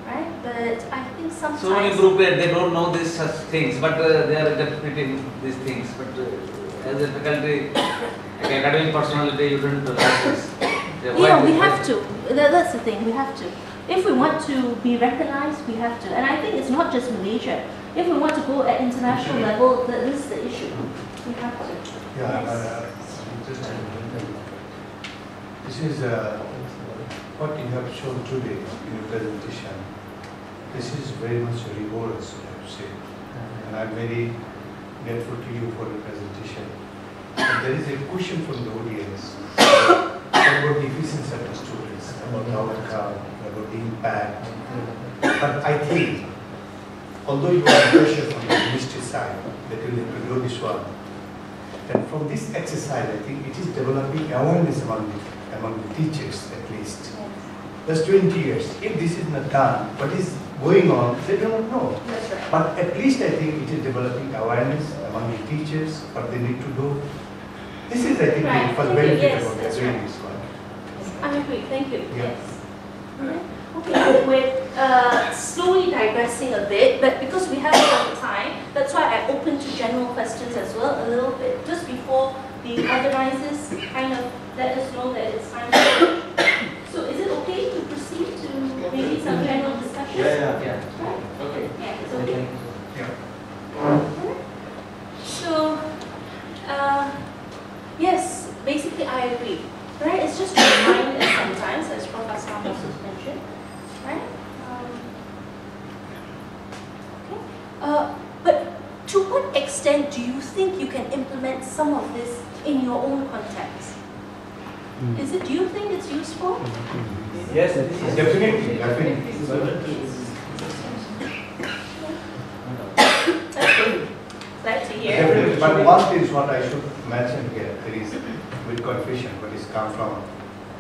right? But I think sometimes... So many group they don't know these such things, but they are interpreting these things. But as a faculty, academic personality, you don't like this. Yeah, we have to. That's the thing, we have to. If we want to be recognized, we have to. And I think it's not just Malaysia. If we want to go at international level, this is the issue. We have to. Yeah, this is what you have shown today in your presentation. This is very much rigorous, I have to say. And I'm very grateful to you for the presentation. And there is a question from the audience about the efficiency of the students, about the outcome, about the impact. But I think, although you have pressure from the ministry side that you have to do this one, that from this exercise, I think it is developing awareness among the teachers at least. That's 20 years. If this is not done, what is going on, they do not know. That's right. But at least I think it is developing awareness among the teachers, what they need to do. This is, I think, the first benefit about doing this one. I agree, thank you. Yeah. Yes. Okay, we're slowly digressing a bit, but because we have a lot of time, that's why I opened to general questions as well a little bit, just before the organizers kind of let us know that it's time to finish. So is it okay to proceed to maybe some general discussion? Yeah. Right? Okay. Yeah, it's okay. Yeah. So, yes, basically I agree. Right? It's just to remind us sometimes, as Professor also mentioned. Right? But to what extent do you think you can implement some of this in your own context? Do you think it's useful? Yes, definitely. That's good. Glad to hear. Definitely. But one thing is what I should mention here, there is with confusion, what is come from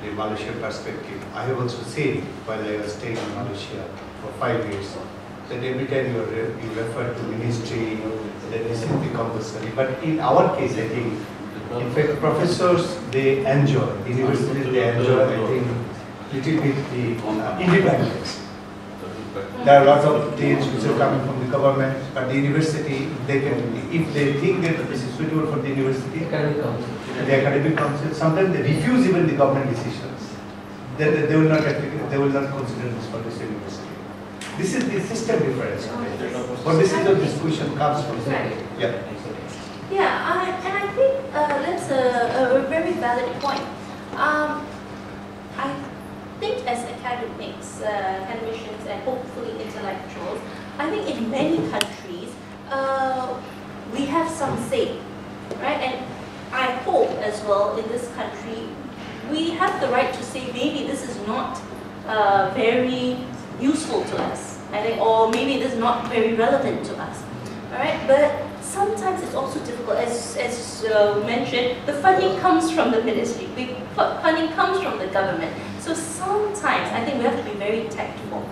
the Malaysian perspective. I have also seen while I was staying in Malaysia for 5 years, that every time you refer to ministry, that this is the compulsory. But in our case, I think, in fact, professors, they enjoy, universities, they enjoy, I think, little bit the independence. There are lots of deals which are coming from the government, but the university, they can, if they think that this is suitable for the university, the academic council, sometimes they refuse even the government decisions. They will not consider this for this university. This is the system difference. But this is what this question comes from. Yeah. Yeah, and I think that's a very valid point. I think as academics, academicians, and hopefully intellectuals, I think in many countries we have some say, right? And I hope as well in this country we have the right to say maybe this is not very useful to us, I think, or maybe this is not very relevant to us, all right? But sometimes it's also difficult, as mentioned, the funding comes from the ministry, the funding comes from the government. So sometimes I think we have to be very tactful.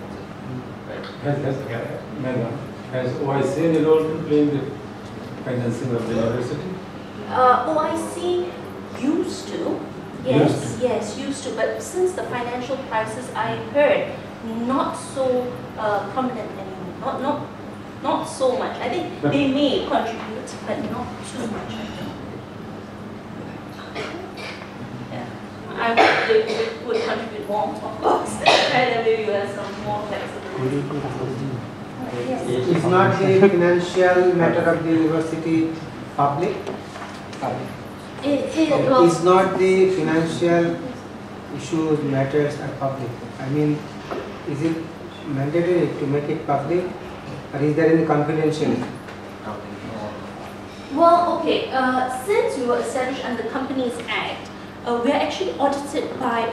Has OIC any role to play in the financing of the university? OIC used to, yes, used to, but since the financial crisis, I heard not so prominent anymore, not so much. I think they may contribute, but not too much, I think. Yeah. I hope they would contribute more, of course, and then maybe we'll have some more flexibility. Yes. Is not the financial matter of the university public? Is not the financial issues, matters are public? I mean, is it mandatory to make it public, or is there any confidentiality? Well, okay, since we were established under the Companies Act, we are actually audited by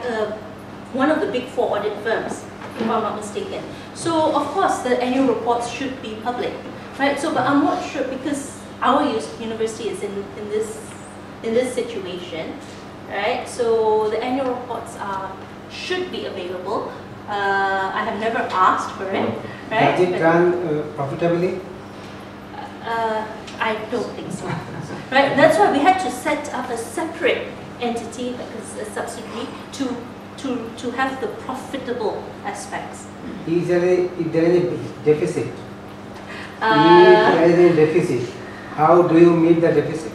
one of the big 4 audit firms, if I'm not mistaken. So, of course, the annual reports should be public, right? So, but I'm not sure because our university is in this situation, right? So, the annual reports should be available. I have never asked for it, right? Does it run profitably? I don't think so. Right? That's why we had to set up a separate entity, like a subsidiary, to have the profitable aspects. Is there any deficit? If there is a deficit, how do you meet the deficit?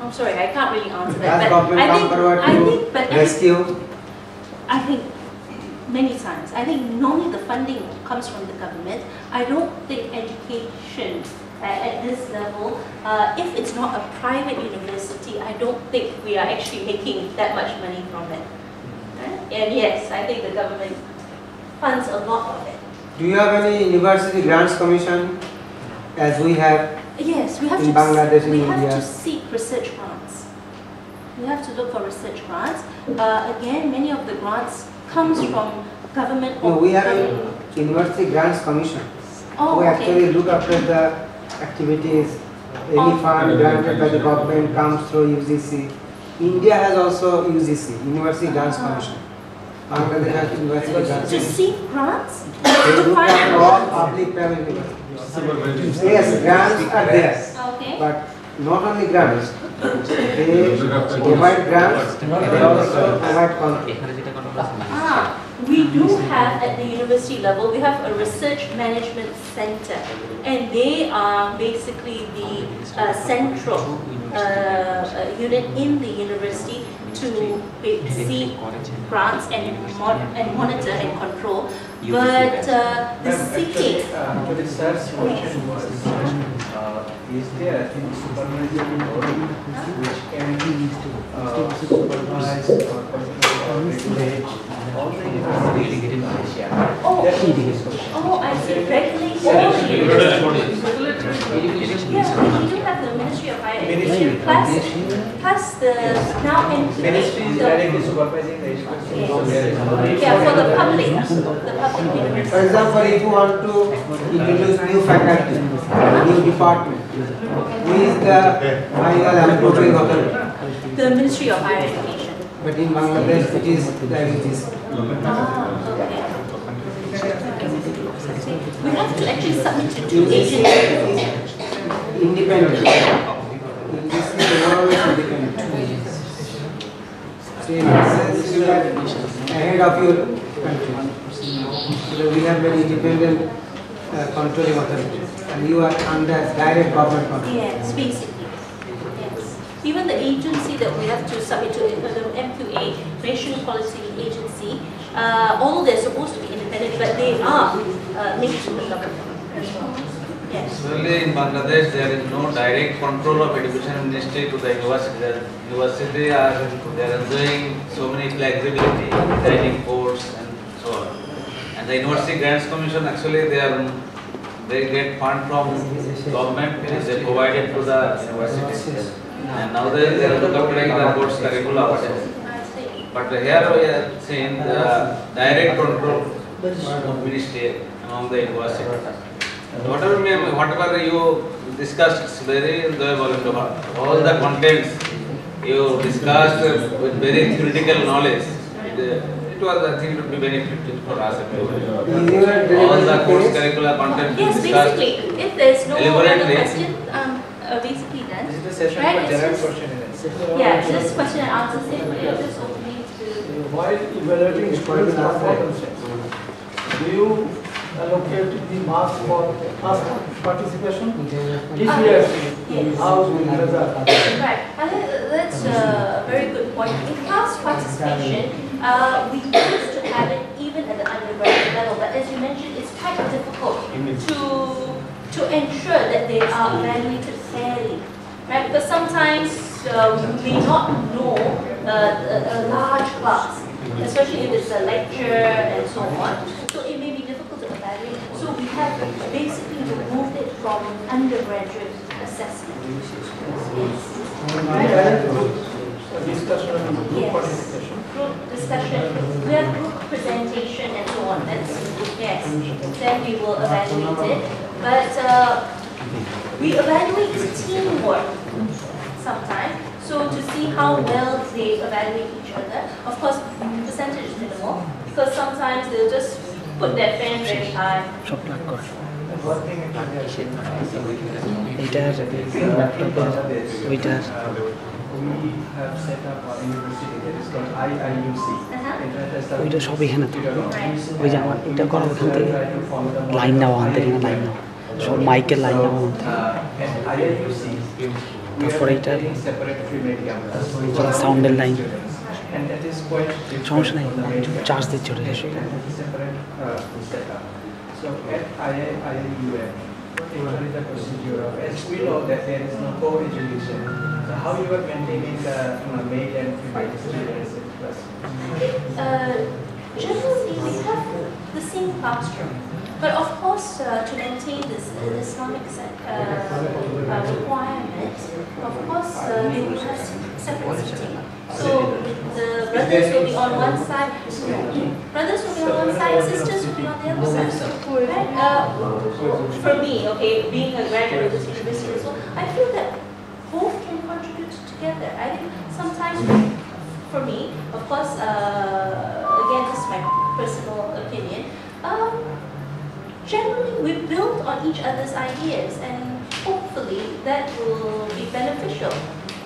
I'm sorry, I can't really answer that. Does government come forward to rescue? I think many times. I think normally the funding comes from the government. I don't think education at this level, if it's not a private university, I don't think we are actually making that much money from it. Right? And yes, I think the government funds a lot of it. Do you have any university grants commission as we have? Yes, we have in Bangladesh and India? We have to seek research grants. We have to look for research grants. Again, many of the grants comes from government. No, we have a university grants commission. Oh, we okay. actually look after the activities. Any fund granted by the government comes through UGC. India has also UGC, University Grants Commission. Bangladesh has University Grants To Commission. seek grants? They look at all public private universities. Yes, grants are there. Okay. But not only grants. They provide grants, they also provide contracts. We do have at the university level, we have a research management center, and they are basically the central unit in the university to seek grants and monitor and control. But the seeking... But the search question was, is there any supervisory body which can supervise or regulate all the universities in Asia? I see. Regulate all the universities. Yeah, we do have the Ministry of Higher Education, plus the now and Ministry is directly supervising the education. yeah, for the public universities. For example, if you want to introduce new faculty, new department, who is the final approving authority? The Ministry of Higher Education. But in Bangladesh, it is the UGC. Okay. We have to actually submit to 2 agencies. Independent. UGC overall is independent. So in that sense, you are ahead of your country. we have many independent controlling authorities, and you are under direct government control. Yes, basically. Yes. Even the agency that we have to submit to, the MQA, National Policy Agency, although they're supposed to be independent, but they are linked to the government. Yes. Usually in Bangladesh, there is no direct control of education ministry to the university. The university they are enjoying so many flexibility, designing course and so on. And the University Grants Commission actually they get fund from government which they provided to the universities. And nowadays they are incorporating the course curricula also. But here we are seeing the direct control of ministry among the universities. Whatever you discussed is very enjoyable. All the contents you discussed with very theoretical knowledge. It was, I think, it would be beneficial for us. All the course curricular content yes, discussed. Basically, if there is no other question, basically done. This is the session right, for general question and answer. Yeah, this question and answer session is just opening to. While evaluating students' performance, do you allocate the marks for class participation? If yes, how do you measure? Right, I think that's a very good point. In class participation, we used to have it even at the undergraduate level, but as you mentioned, it's quite difficult to ensure that they are evaluated fairly, right? Because sometimes we may not know a large class, especially if it's a lecture and so on. So it may be difficult to evaluate. So we have basically removed it from undergraduate assessment. Yes. Discussion and group participation. Group discussion. We have group presentation and so on. That's yes. Then we will evaluate it. But we evaluate teamwork sometimes. So to see how well they evaluate each other. Of course, percentage is minimal because sometimes they'll just put their pen very high. We have set up our university that is called IIUC. ওইটা সব এখানে তো ওই যে আমার এটা করা ওখান থেকে লাইন নেওয়া আনতে কিনা লাইন নেওয়া সব মাইকের লাইন নেওয়া তারপরে এটা সাউন্ডের লাইন সমস্যা নেই চার্জ দিচ্ছে ওটা So at IIUM, what is the procedure of, as we know that there is no co-education, so how you are maintaining the male and female students in class? Generally, we have the same classroom, but of course, to maintain this Islamic requirement, of course, they will have separate seating. So the brothers will be on one side, brothers will be on one side, sisters will be on the other side. Right? For me, okay, being a graduate of this university as well, I feel that both can contribute together. I think sometimes, for me, of course, again, this is my personal opinion, generally we build on each other's ideas and hopefully that will be beneficial.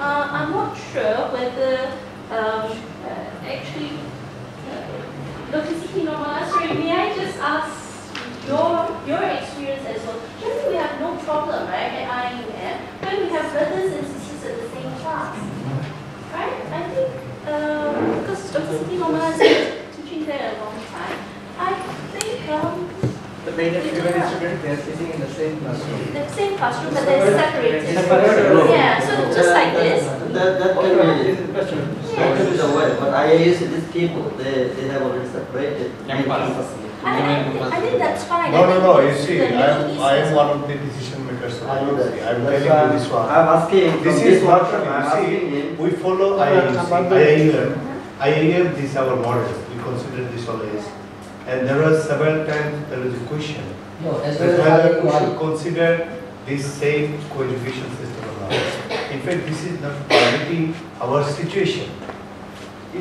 I'm not sure whether actually, Dr. Siti Normal, sorry, may I just ask your experience as well? Generally, we have no problem, right, at IIUM when we have brothers and sisters at the same class, right? I think because Dr. Siti Normal has been teaching there a long time, I think. The male and female students, they are sitting in the same classroom. The same classroom, but they're separated. Yeah, so just like this. That can be the way, but IIUC, these people, they have already separated. I think that's fine. No, you see, I am one of the decision makers. I am telling you this one. I'm asking, this is not, you see, we follow IIUM. IIUM, this is our model. We consider this always. And there was several times there was a question whether we should consider this same co-education system or not. In fact, this is not quality our situation. I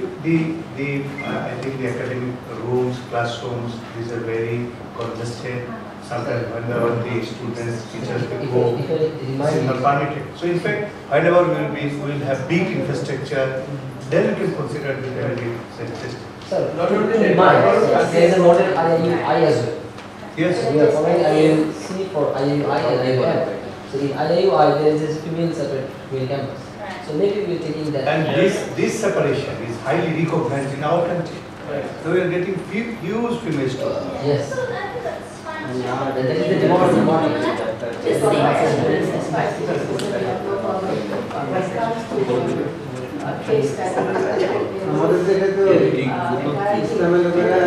think the academic rooms, classrooms, these are very congested. Sometimes whenever the students, teachers will go, this is not permitted. So in fact, whenever we will have big infrastructure, then we can consider the system. Sir, not only in mind, there is a model IIUI as well. Yes. We are following IIUC for IIUI and IIUM. So in IIUI there is a female separate male campus. So maybe we are taking that. And this separation is highly recognized in our country. So we are getting huge female students. Yes. And that is the demand. আমাদের দেশে তো ইসলামের লোকেরা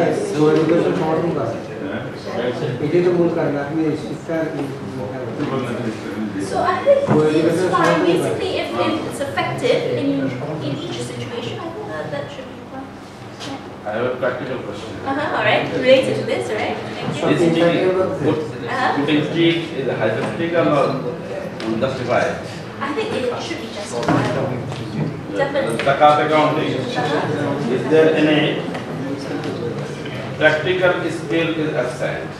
education সমর্থন করে এটাই তো মূল কারণ আপনি শিক্ষার So I think it's fine. Basically, if it's effective in each situation, I think that should be fine. I have a practical question. All right. Related to this, right? Thank you. Putting street is hypothetical or justified? I think it should be justified. Definitely. Zakat accounting. Is there any practical skill is absent?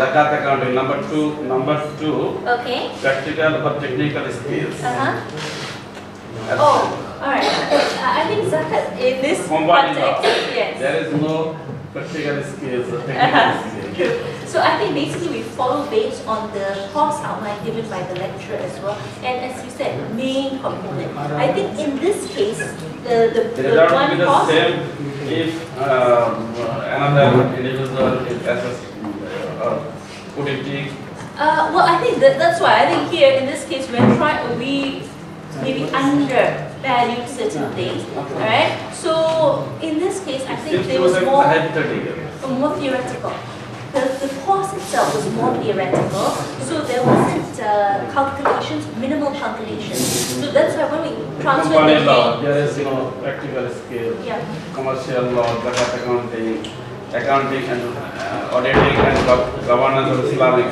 Zakat accounting. Number two. Okay. Practical or technical skills. Oh, all right. I think zakat in this context, yes. There is no practical skills or technical skills. So I think basically we follow based on the course outline given by the lecturer as well, and as you said, main component. I think in this case, the one be the course. same if another individual is assessed put in T. Well, I think that's why I think here in this case we maybe undervalued certain things, alright? So in this case, I think there was more theoretical. The course itself was more theoretical, so there wasn't calculations, minimal calculations. So that's why when we transfer Company the law, there is no practical skill. Yeah. Commercial law, zakat accounting and auditing and governance of Islamic.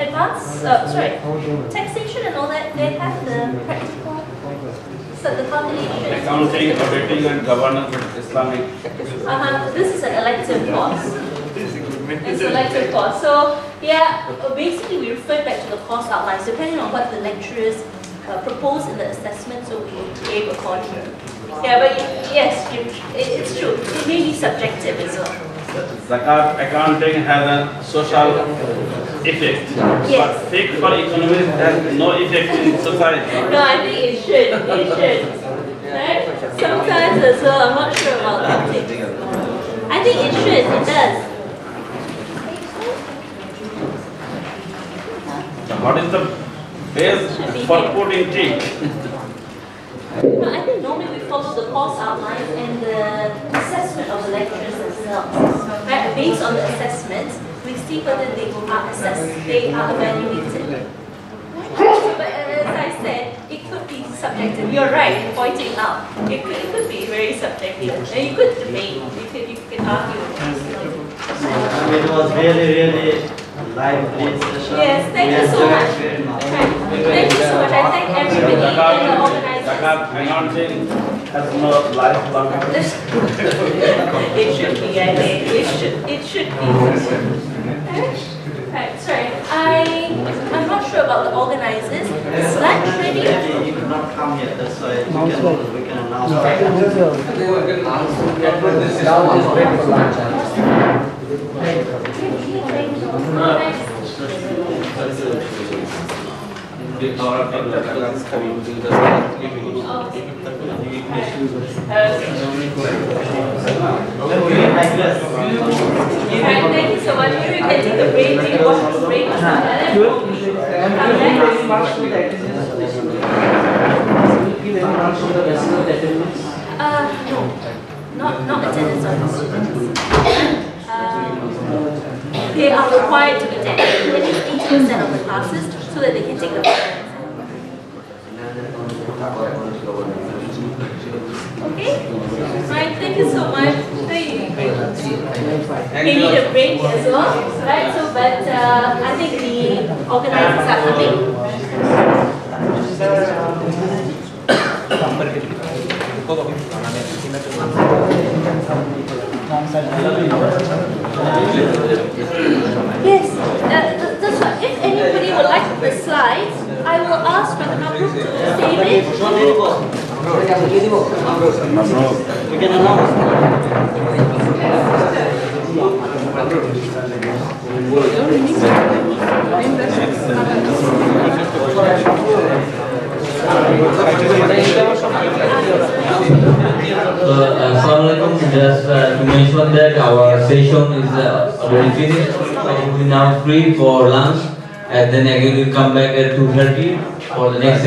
Advanced, taxation and all that, they have the practical, so the calculation. Accounting, auditing and governance of Islamic. This is an elective course. It's an elective course. So yeah, basically we refer back to the course outlines depending on what the lecturers propose in the assessment, so we will behave accordingly. Yeah, but yes, it's true. It may be subjective as well. Zakat accounting has a social effect, Yes. but fake for economics has no effect in society. No, I think it should. It should. Right? Sometimes as well, I'm not sure about that. I think it should. It does. So what is the base for putting T? No, I think normally we follow the course outlines and the assessment of the lecturers themselves. Right? Based on the assessments, we see whether they are assessed, they are evaluated. But as I said, it could be subjective. You're right in pointing out. It could be very subjective. And you could debate. You could argue. It was really lively session. Yes, thank you so much. Thank you so much. I thank everybody and the organizers. Zakat accounting has no lifelong. It should be, I think. It should be. Right, sorry. I'm not sure about the organizers. Lunch ready? You could not come here, that's why we can announce. Thank you so much. Maybe we can take a break, take one break or no, not attendance on the students. They are required to attend at least 80% of the classes so that they can take the exam. Okay? Right, thank you so much. We need a break as well. Right, so but I think the organizers are coming. Yes, that's right. If anybody would like the slides, I will ask Fatima Abdul to save it. We can announce. So, Assalamualaikum. Just to mention that our session is already finished. So we now free for lunch, and then again we come back at 2:30 for the next.